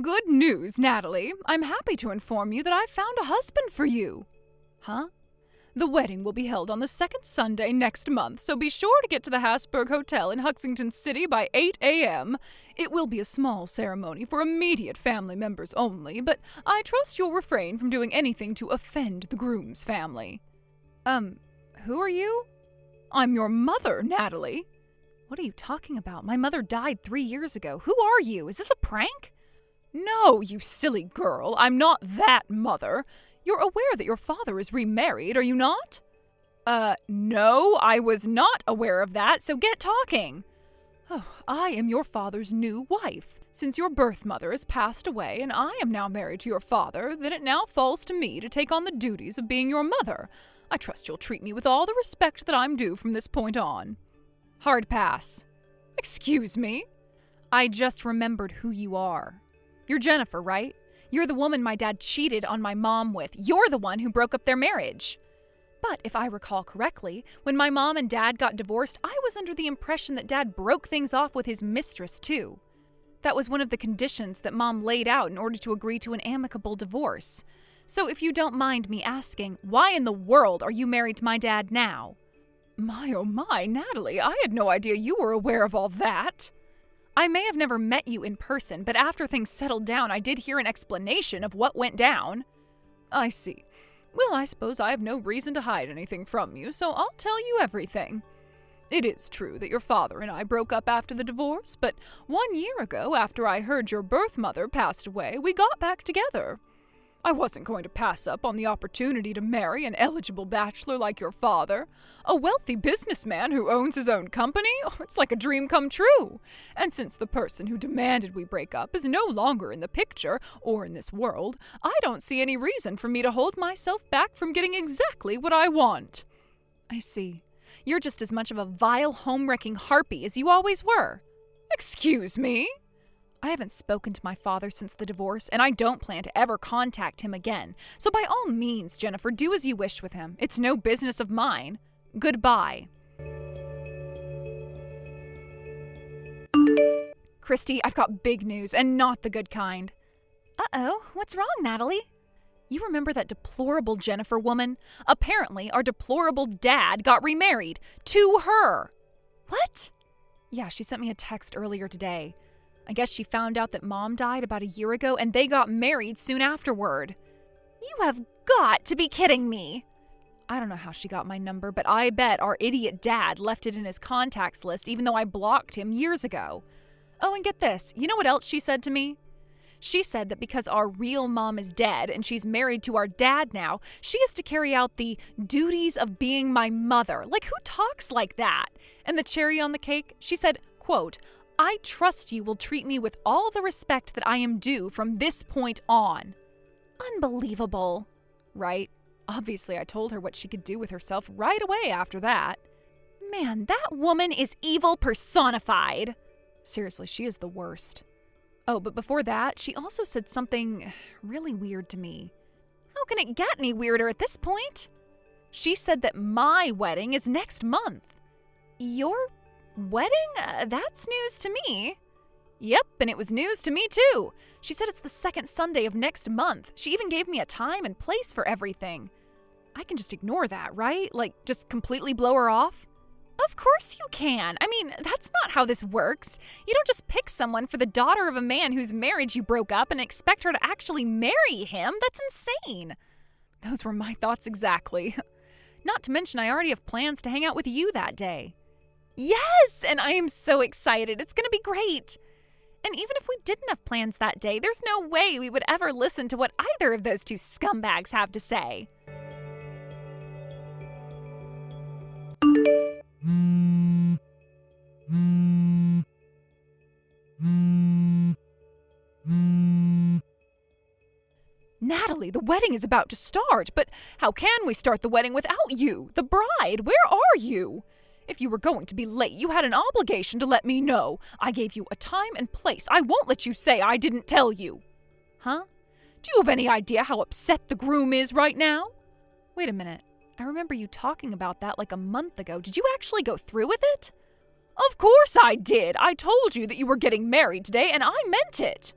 Good news, Natalie. I'm happy to inform you that I've found a husband for you. Huh? The wedding will be held on the second Sunday next month, so be sure to get to the Hasburg Hotel in Huxington City by 8 a.m. It will be a small ceremony for immediate family members only, but I trust you'll refrain from doing anything to offend the groom's family. Who are you? I'm your mother, Natalie. What are you talking about? My mother died 3 years ago. Who are you? Is this a prank? No, you silly girl. I'm not that mother. You're aware that your father is remarried, are you not? No, I was not aware of that, so get talking. Oh, I am your father's new wife. Since your birth mother has passed away and I am now married to your father, then it now falls to me to take on the duties of being your mother. I trust you'll treat me with all the respect that I'm due from this point on. Hard pass. Excuse me? I just remembered who you are. You're Jennifer, right? You're the woman my dad cheated on my mom with. You're the one who broke up their marriage. But if I recall correctly, when my mom and dad got divorced, I was under the impression that dad broke things off with his mistress, too. That was one of the conditions that mom laid out in order to agree to an amicable divorce. So if you don't mind me asking, why in the world are you married to my dad now? My oh my, Natalie, I had no idea you were aware of all that. I may have never met you in person, but after things settled down, I did hear an explanation of what went down. I see. Well, I suppose I have no reason to hide anything from you, so I'll tell you everything. It is true that your father and I broke up after the divorce, but 1 year ago, after I heard your birth mother passed away, we got back together. I wasn't going to pass up on the opportunity to marry an eligible bachelor like your father, a wealthy businessman who owns his own company. Oh, it's like a dream come true. And since the person who demanded we break up is no longer in the picture or in this world, I don't see any reason for me to hold myself back from getting exactly what I want. I see. You're just as much of a vile, home-wrecking harpy as you always were. Excuse me? I haven't spoken to my father since the divorce, and I don't plan to ever contact him again. So by all means, Jennifer, do as you wish with him. It's no business of mine. Goodbye. Christy, I've got big news, and not the good kind. Uh-oh, what's wrong, Natalie? You remember that deplorable Jennifer woman? Apparently, our deplorable dad got remarried to her. What? Yeah, she sent me a text earlier today. I guess she found out that Mom died about a year ago and they got married soon afterward. You have got to be kidding me. I don't know how she got my number, but I bet our idiot dad left it in his contacts list even though I blocked him years ago. Oh, and get this. You know what else she said to me? She said that because our real mom is dead and she's married to our dad now, she has to carry out the duties of being my mother. Like, who talks like that? And the cherry on the cake, she said, quote, I trust you will treat me with all the respect that I am due from this point on. Unbelievable. Right? Obviously, I told her what she could do with herself right away after that. Man, that woman is evil personified. Seriously, she is the worst. Oh, but before that, she also said something really weird to me. How can it get any weirder at this point? She said that my wedding is next month. Your wedding? That's news to me. Yep, and it was news to me too. She said it's the second Sunday of next month. She even gave me a time and place for everything. I can just ignore that, right? Like, just completely blow her off? Of course you can. I mean, that's not how this works. You don't just pick someone for the daughter of a man whose marriage you broke up and expect her to actually marry him. That's insane. Those were my thoughts exactly. Not to mention I already have plans to hang out with you that day. Yes, and I am so excited. It's going to be great. And even if we didn't have plans that day, there's no way we would ever listen to what either of those two scumbags have to say. Natalie, the wedding is about to start, but how can we start the wedding without you, the bride? Where are you? If you were going to be late, you had an obligation to let me know. I gave you a time and place. I won't let you say I didn't tell you. Huh? Do you have any idea how upset the groom is right now? Wait a minute. I remember you talking about that like a month ago. Did you actually go through with it? Of course I did. I told you that you were getting married today, and I meant it.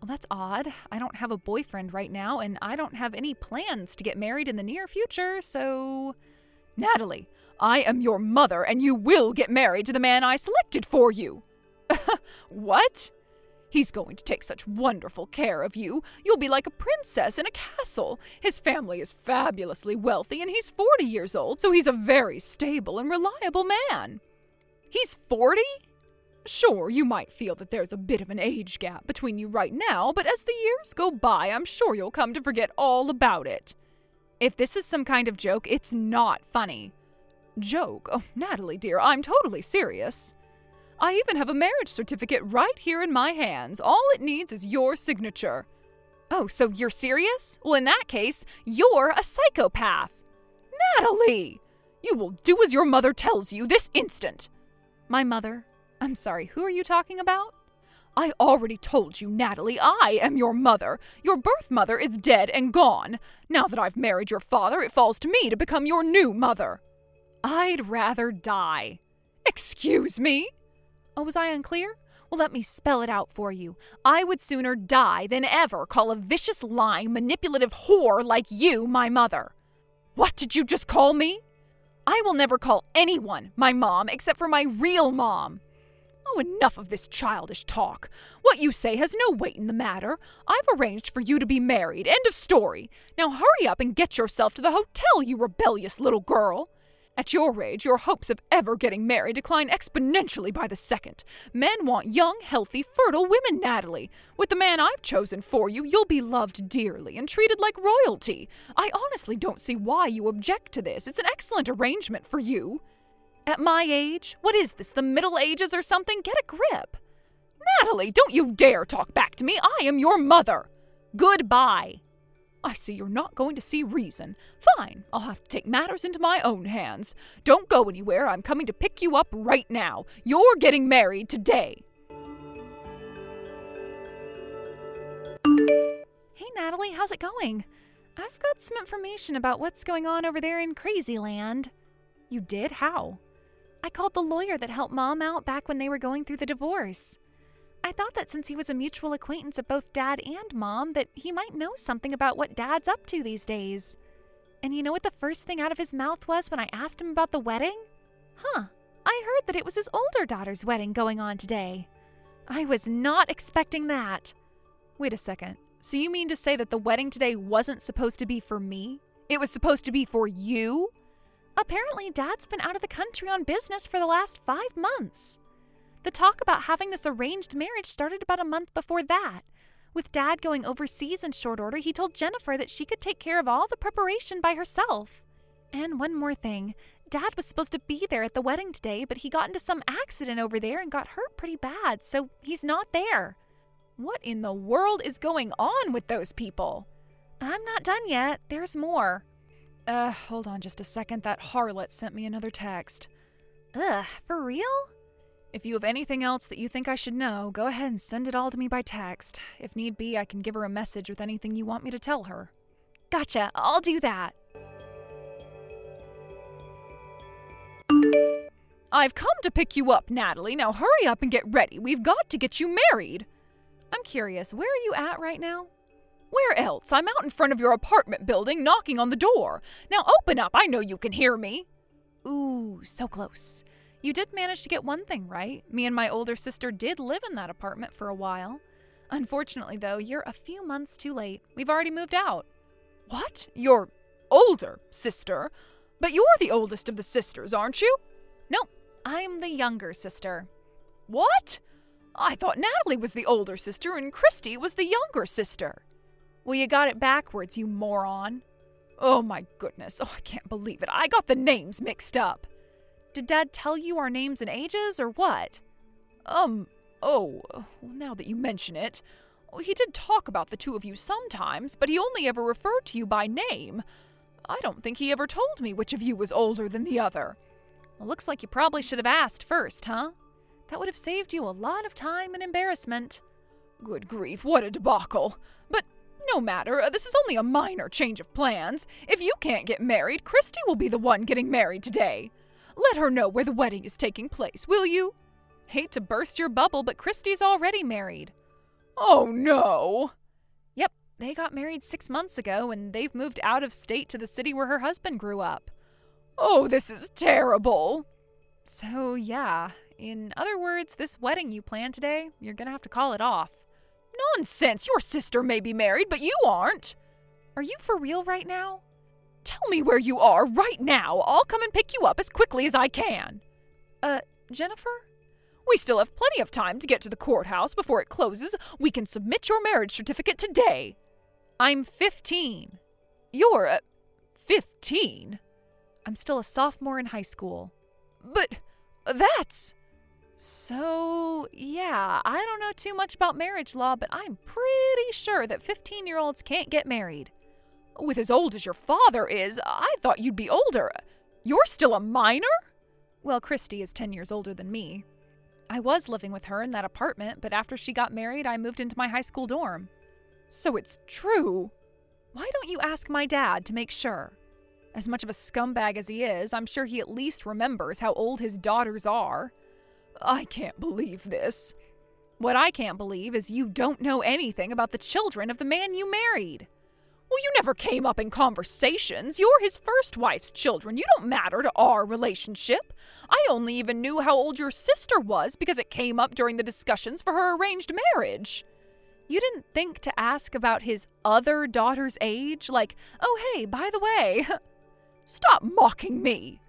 Well, that's odd. I don't have a boyfriend right now, and I don't have any plans to get married in the near future, so... Natalie, I am your mother, and you will get married to the man I selected for you. What? He's going to take such wonderful care of you. You'll be like a princess in a castle. His family is fabulously wealthy, and he's 40 years old, so he's a very stable and reliable man. He's 40? Sure, you might feel that there's a bit of an age gap between you right now, but as the years go by, I'm sure you'll come to forget all about it. If this is some kind of joke, it's not funny. Joke? Oh, Natalie, dear, I'm totally serious. I even have a marriage certificate right here in my hands. All it needs is your signature. Oh, so you're serious? Well, in that case, you're a psychopath. Natalie! You will do as your mother tells you this instant. My mother? I'm sorry, who are you talking about? I already told you, Natalie, I am your mother. Your birth mother is dead and gone. Now that I've married your father, it falls to me to become your new mother. I'd rather die. Excuse me? Oh, was I unclear? Well, let me spell it out for you. I would sooner die than ever call a vicious, lying, manipulative whore like you my mother. What did you just call me? I will never call anyone my mom except for my real mom. Oh, enough of this childish talk. What you say has no weight in the matter. I've arranged for you to be married. End of story. Now hurry up and get yourself to the hotel, you rebellious little girl. At your age, your hopes of ever getting married decline exponentially by the second. Men want young, healthy, fertile women, Natalie. With the man I've chosen for you, you'll be loved dearly and treated like royalty. I honestly don't see why you object to this. It's an excellent arrangement for you. At my age? What is this, the Middle Ages or something? Get a grip. Natalie, don't you dare talk back to me. I am your mother. Goodbye. I see you're not going to see reason. Fine, I'll have to take matters into my own hands. Don't go anywhere. I'm coming to pick you up right now. You're getting married today. Hey, Natalie, how's it going? I've got some information about what's going on over there in Crazy Land. You did? How? I called the lawyer that helped Mom out back when they were going through the divorce. I thought that since he was a mutual acquaintance of both Dad and Mom, that he might know something about what Dad's up to these days. And you know what the first thing out of his mouth was when I asked him about the wedding? Huh, I heard that it was his older daughter's wedding going on today. I was not expecting that. Wait a second, so you mean to say that the wedding today wasn't supposed to be for me? It was supposed to be for you? Apparently, Dad's been out of the country on business for the last 5 months. The talk about having this arranged marriage started about a month before that. With Dad going overseas in short order, he told Jennifer that she could take care of all the preparation by herself. And one more thing, Dad was supposed to be there at the wedding today, but he got into some accident over there and got hurt pretty bad, so he's not there. What in the world is going on with those people? I'm not done yet. There's more. Hold on just a second. That harlot sent me another text. For real? If you have anything else that you think I should know, go ahead and send it all to me by text. If need be, I can give her a message with anything you want me to tell her. Gotcha, I'll do that. I've come to pick you up, Natalie. Now hurry up and get ready. We've got to get you married. I'm curious, where are you at right now? Where else? I'm out in front of your apartment building knocking on the door. Now open up, I know you can hear me. Ooh, so close. You did manage to get one thing right. Me and my older sister did live in that apartment for a while. Unfortunately, though, you're a few months too late. We've already moved out. What? Your older sister? But you're the oldest of the sisters, aren't you? Nope, I'm the younger sister. What? I thought Natalie was the older sister and Christy was the younger sister. Well, you got it backwards, you moron. Oh my goodness, I can't believe it. I got the names mixed up. Did Dad tell you our names and ages, or what? Now that you mention it, he did talk about the two of you sometimes, but he only ever referred to you by name. I don't think he ever told me which of you was older than the other. Well, looks like you probably should have asked first, huh? That would have saved you a lot of time and embarrassment. Good grief, what a debacle. But no matter, this is only a minor change of plans. If you can't get married, Christy will be the one getting married today. Let her know where the wedding is taking place, will you? Hate to burst your bubble, but Christy's already married. Oh no! Yep, they got married 6 months ago and they've moved out of state to the city where her husband grew up. Oh, this is terrible! So, yeah, in other words, this wedding you planned today, you're gonna have to call it off. Nonsense! Your sister may be married, but you aren't! Are you for real right now? Tell me where you are right now. I'll come and pick you up as quickly as I can. Jennifer? We still have plenty of time to get to the courthouse before it closes. We can submit your marriage certificate today. I'm 15. You're, 15? I'm still a sophomore in high school. But that's... So, yeah, I don't know too much about marriage law, but I'm pretty sure that 15-year-olds can't get married. With as old as your father is, I thought you'd be older. You're still a minor? Well, Christy is 10 years older than me. I was living with her in that apartment, but after she got married, I moved into my high school dorm. So it's true. Why don't you ask my dad to make sure? As much of a scumbag as he is, I'm sure he at least remembers how old his daughters are. I can't believe this. What I can't believe is you don't know anything about the children of the man you married. Well, you never came up in conversations. You're his first wife's children. You don't matter to our relationship. I only even knew how old your sister was because it came up during the discussions for her arranged marriage. You didn't think to ask about his other daughter's age? Like, oh, hey, by the way. Stop mocking me.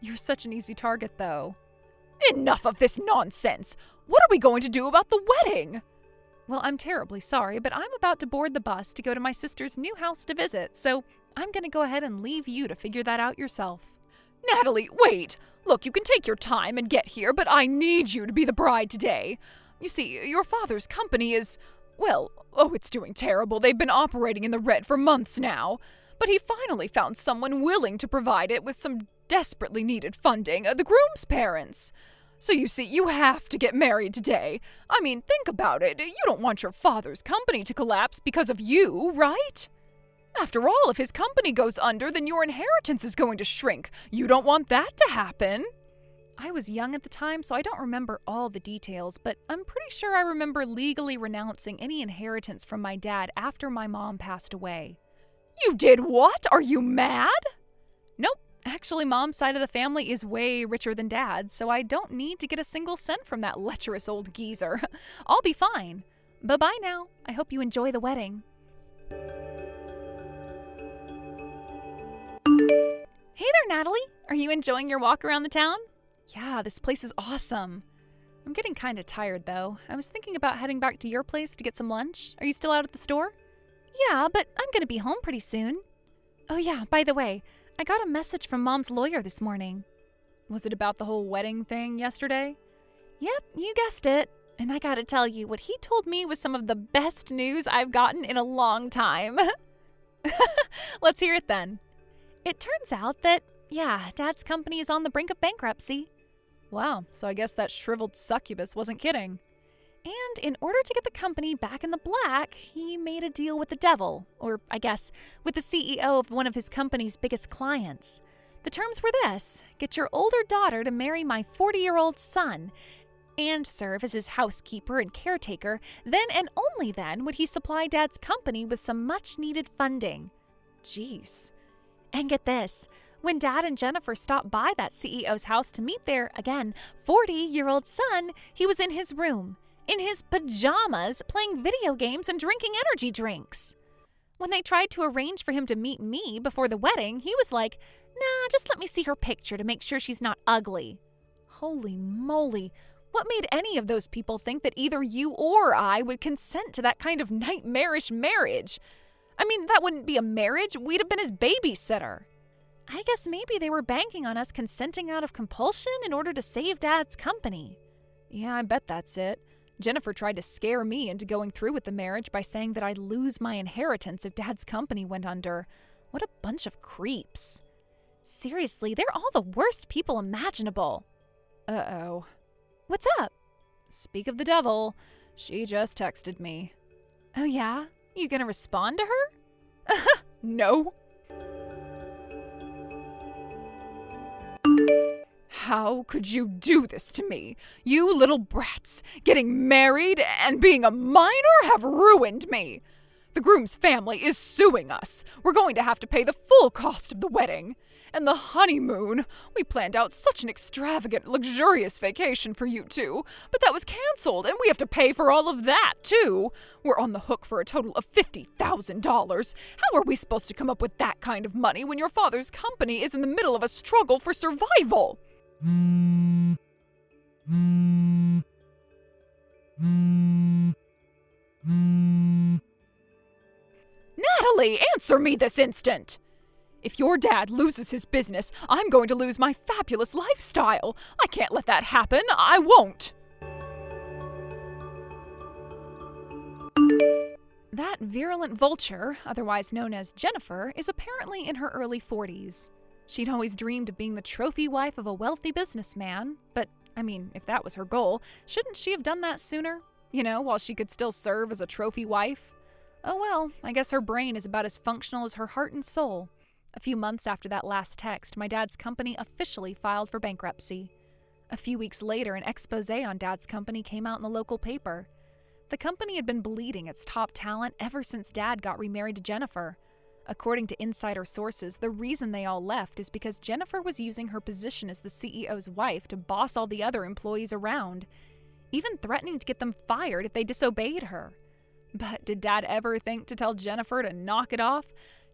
You're such an easy target, though. Enough of this nonsense. What are we going to do about the wedding? Well, I'm terribly sorry, but I'm about to board the bus to go to my sister's new house to visit, so I'm going to go ahead and leave you to figure that out yourself. Natalie, wait! Look, you can take your time and get here, but I need you to be the bride today. You see, your father's company is, well, it's doing terrible. They've been operating in the red for months now. But he finally found someone willing to provide it with some desperately needed funding, the groom's parents. So you see, you have to get married today. I mean, think about it. You don't want your father's company to collapse because of you, right? After all, if his company goes under, then your inheritance is going to shrink. You don't want that to happen. I was young at the time, so I don't remember all the details, but I'm pretty sure I remember legally renouncing any inheritance from my dad after my mom passed away. You did what? Are you mad? Nope. Actually, Mom's side of the family is way richer than Dad's, so I don't need to get a single cent from that lecherous old geezer. I'll be fine. Bye-bye now. I hope you enjoy the wedding. Hey there, Natalie. Are you enjoying your walk around the town? Yeah, this place is awesome. I'm getting kind of tired, though. I was thinking about heading back to your place to get some lunch. Are you still out at the store? Yeah, but I'm going to be home pretty soon. Oh yeah, by the way, I got a message from Mom's lawyer this morning. Was it about the whole wedding thing yesterday? Yep, you guessed it. And I gotta tell you, what he told me was some of the best news I've gotten in a long time. Let's hear it then. It turns out that, Dad's company is on the brink of bankruptcy. Wow, so I guess that shriveled succubus wasn't kidding. And in order to get the company back in the black, he made a deal with the devil, or I guess, with the CEO of one of his company's biggest clients. The terms were this: get your older daughter to marry my 40-year-old son, and serve as his housekeeper and caretaker. Then and only then would he supply Dad's company with some much-needed funding. Jeez. And get this. When Dad and Jennifer stopped by that CEO's house to meet their, again, 40-year-old son, he was in his room, in his pajamas, playing video games and drinking energy drinks. When they tried to arrange for him to meet me before the wedding, he was like, nah, just let me see her picture to make sure she's not ugly. Holy moly. What made any of those people think that either you or I would consent to that kind of nightmarish marriage? I mean, that wouldn't be a marriage. We'd have been his babysitter. I guess maybe they were banking on us consenting out of compulsion in order to save Dad's company. Yeah, I bet that's it. Jennifer tried to scare me into going through with the marriage by saying that I'd lose my inheritance if Dad's company went under. What a bunch of creeps. Seriously, they're all the worst people imaginable. Uh-oh. What's up? Speak of the devil, she just texted me. Oh yeah? You gonna respond to her? No. How could you do this to me? You little brats, getting married and being a minor have ruined me. The groom's family is suing us. We're going to have to pay the full cost of the wedding. And the honeymoon. We planned out such an extravagant, luxurious vacation for you two, but that was canceled, and we have to pay for all of that, too. We're on the hook for a total of $50,000. How are we supposed to come up with that kind of money when your father's company is in the middle of a struggle for survival? Natalie, answer me this instant! If your dad loses his business, I'm going to lose my fabulous lifestyle. I can't let that happen. I won't. That virulent vulture, otherwise known as Jennifer, is apparently in her early 40s. She'd always dreamed of being the trophy wife of a wealthy businessman, but, if that was her goal, shouldn't she have done that sooner? While she could still serve as a trophy wife? Oh well, I guess her brain is about as functional as her heart and soul. A few months after that last text, my dad's company officially filed for bankruptcy. A few weeks later, an expose on Dad's company came out in the local paper. The company had been bleeding its top talent ever since Dad got remarried to Jennifer. According to insider sources, the reason they all left is because Jennifer was using her position as the CEO's wife to boss all the other employees around, even threatening to get them fired if they disobeyed her. But did Dad ever think to tell Jennifer to knock it off?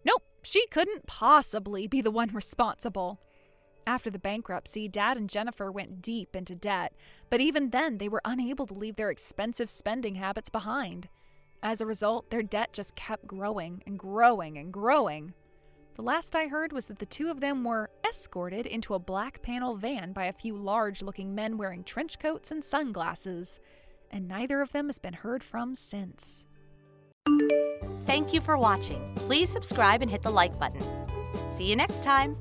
Nope, she couldn't possibly be the one responsible. After the bankruptcy, Dad and Jennifer went deep into debt, but even then they were unable to leave their expensive spending habits behind. As a result, their debt just kept growing and growing and growing. The last I heard was that the two of them were escorted into a black panel van by a few large-looking men wearing trench coats and sunglasses, and neither of them has been heard from since. Thank you for watching. Please subscribe and hit the like button. See you next time.